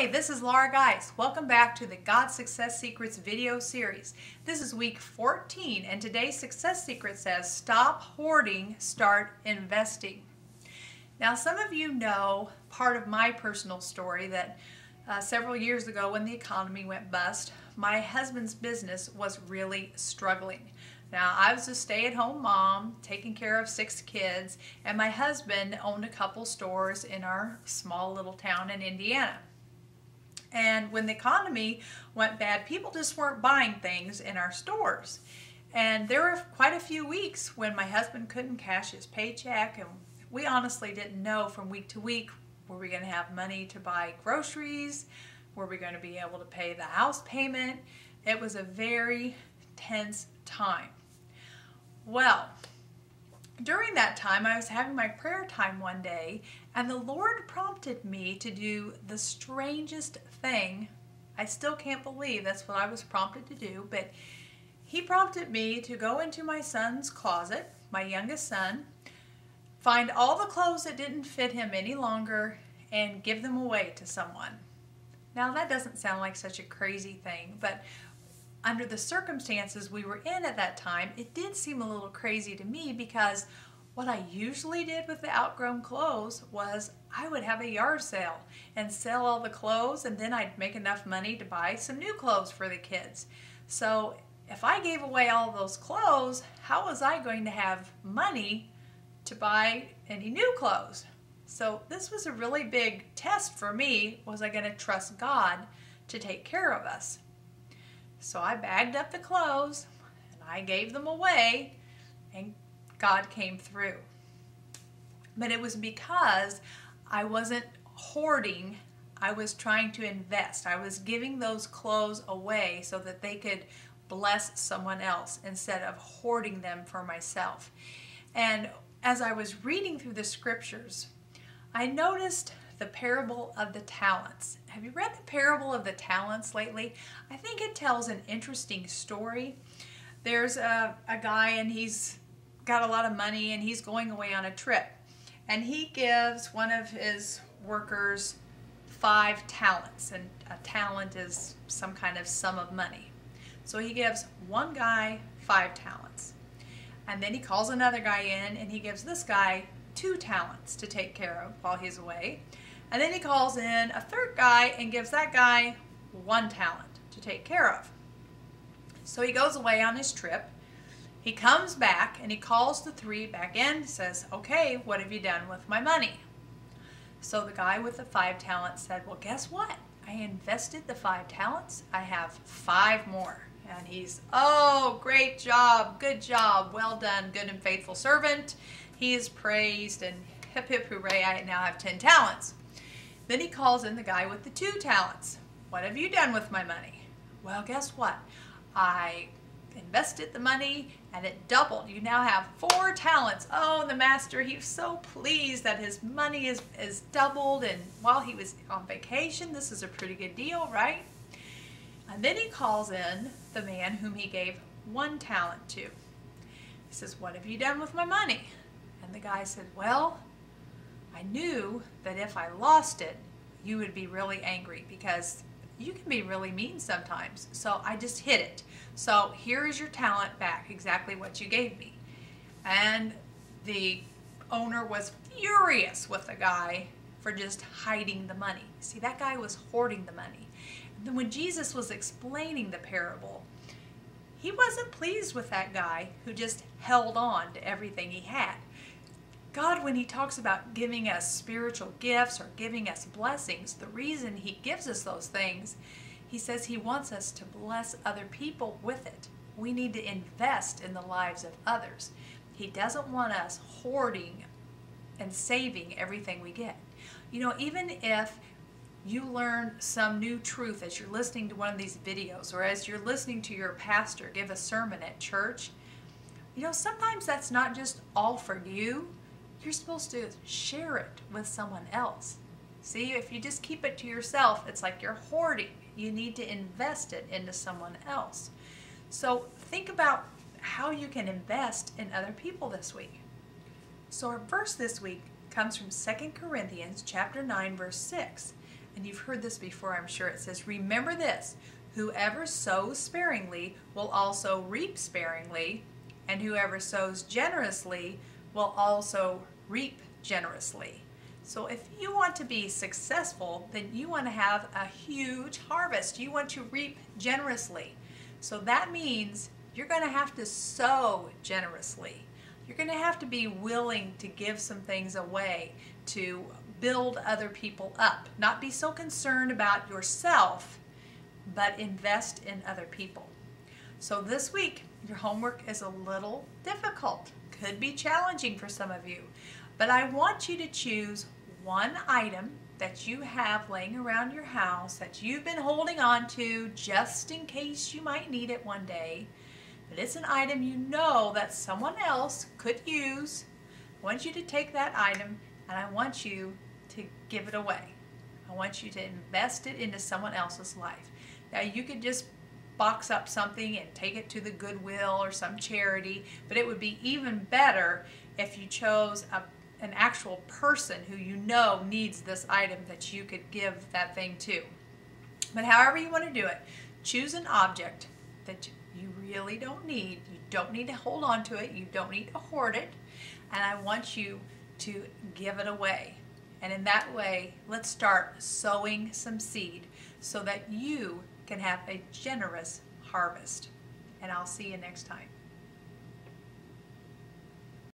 Hi, this is Laura Geis. Welcome back to the God Success Secrets video series. This is week 14 and today's success secret says, stop hoarding, start investing. Now some of you know part of my personal story that several years ago when the economy went bust, my husband's business was really struggling. Now, I was a stay-at-home mom, taking care of 6 kids, and my husband owned a couple stores in our small little town in Indiana. And when the economy went bad, people just weren't buying things in our stores. And there were quite a few weeks when my husband couldn't cash his paycheck, and we honestly didn't know from week to week, were we going to have money to buy groceries? Were we going to be able to pay the house payment? It was a very tense time. Well, during that time, I was having my prayer time one day, and the Lord prompted me to do the strangest thing. I still can't believe that's what I was prompted to do, but He prompted me to go into my son's closet, my youngest son, find all the clothes that didn't fit him any longer, and give them away to someone. Now, that doesn't sound like such a crazy thing, but under the circumstances we were in at that time, it did seem a little crazy to me because what I usually did with the outgrown clothes was I would have a yard sale and sell all the clothes, and then I'd make enough money to buy some new clothes for the kids. So if I gave away all those clothes, how was I going to have money to buy any new clothes? So this was a really big test for me. Was I going to trust God to take care of us? So I bagged up the clothes and I gave them away, and God came through. But it was because I wasn't hoarding. I was trying to invest. I was giving those clothes away so that they could bless someone else instead of hoarding them for myself. And as I was reading through the scriptures, I noticed the parable of the talents. Have you read the parable of the talents lately? I think it tells an interesting story. There's a guy, and he's got a lot of money, and he's going away on a trip. And he gives one of his workers 5 talents, and a talent is some kind of sum of money. So he gives one guy 5 talents. And then he calls another guy in, and he gives this guy 2 talents to take care of while he's away. And then he calls in a third guy and gives that guy 1 talent to take care of. So he goes away on his trip. He comes back and he calls the 3 back in and says, okay, what have you done with my money? So the guy with the 5 talents said, well, guess what? I invested the 5 talents. I have 5 more. And he's, oh, great job, good job, well done, good and faithful servant. He is praised, and hip hip hooray, I now have 10 talents. Then he calls in the guy with the 2 talents. What have you done with my money? Well, guess what? I invested the money and it doubled. You now have 4 talents. Oh, the master, he was so pleased that his money is doubled, and while he was on vacation, this is a pretty good deal, right? And then he calls in the man whom he gave 1 talent to. He says, what have you done with my money? And the guy said, well, I knew that if I lost it, you would be really angry because you can be really mean sometimes. So I just hid it. So here is your talent back, exactly what you gave me. And the owner was furious with the guy for just hiding the money. See, that guy was hoarding the money. And then when Jesus was explaining the parable, he wasn't pleased with that guy who just held on to everything he had. God, when He talks about giving us spiritual gifts or giving us blessings, the reason He gives us those things, He says He wants us to bless other people with it. We need to invest in the lives of others. He doesn't want us hoarding and saving everything we get. You know, even if you learn some new truth as you're listening to one of these videos, or as you're listening to your pastor give a sermon at church, you know, sometimes that's not just all for you. You're supposed to share it with someone else. See, if you just keep it to yourself, it's like you're hoarding. You need to invest it into someone else. So think about how you can invest in other people this week. So our verse this week comes from 2 Corinthians chapter 9, verse 6. And you've heard this before, I'm sure. It says, remember this, whoever sows sparingly will also reap sparingly, and whoever sows generously will also reap generously. So if you want to be successful, then you want to have a huge harvest. You want to reap generously. So that means you're going to have to sow generously. You're going to have to be willing to give some things away to build other people up. Not be so concerned about yourself, but invest in other people. So this week, your homework is a little difficult. Could be challenging for some of you. But I want you to choose one item that you have laying around your house that you've been holding on to just in case you might need it one day. But it's an item you know that someone else could use. I want you to take that item and I want you to give it away. I want you to invest it into someone else's life. Now you could just box up something and take it to the Goodwill or some charity, but it would be even better if you chose an actual person who you know needs this item that you could give that thing to. But however you want to do it, choose an object that you really don't need. You don't need to hold on to it. You don't need to hoard it. And I want you to give it away. And in that way, let's start sowing some seed so that you can have a generous harvest. And I'll see you next time.